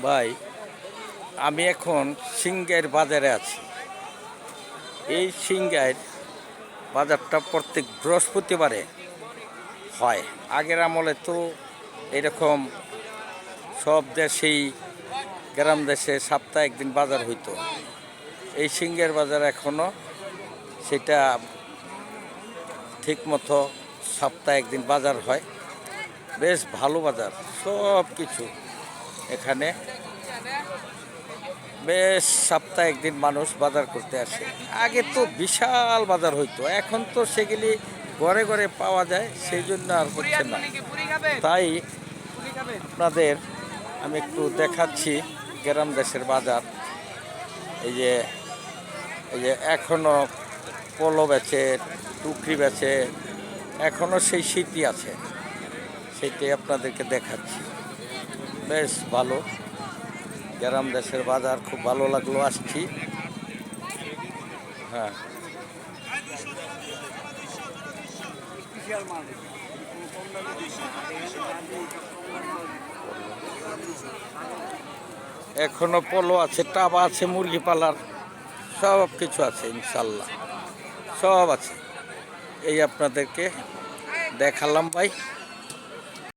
ভাই, আমি এখন সিংগাইর বাজারে আছি। এই সিংগাইর বাজারটা প্রত্যেক বৃহস্পতিবারে হয়। আগের আমলে তো এরকম সব দেশেই, গ্রাম দেশে সপ্তাহে একদিন বাজার হইতো। এই সিংগাইর বাজার এখনও সেটা ঠিকমতো সপ্তাহে একদিন বাজার হয়। বেশ ভালো বাজার, সব কিছু এখানে বেশ সপ্তাহে একদিন মানুষ বাজার করতে আসে। আগে তো বিশাল বাজার হইতো, এখন তো সেগুলি ঘরে ঘরে পাওয়া যায়, সেই জন্য আর হচ্ছে না। তাই আপনাদের আমি একটু দেখাচ্ছি গ্রাম দেশের বাজার। এই যে এখনও পলো বেচে, টুকরি বেচে, এখনও সেই স্মৃতি আছে, সেটাই আপনাদেরকে দেখাচ্ছি। বেশ ভালো গ্রাম দেশের বাজার, খুব ভালো লাগলো, আসছি। হ্যাঁ, এখনো পলো আছে, টাবা আছে, মুরগি পালার সব কিছু আছে, ইনশাল্লাহ সব আছে। এই আপনাদেরকে দেখালাম ভাই।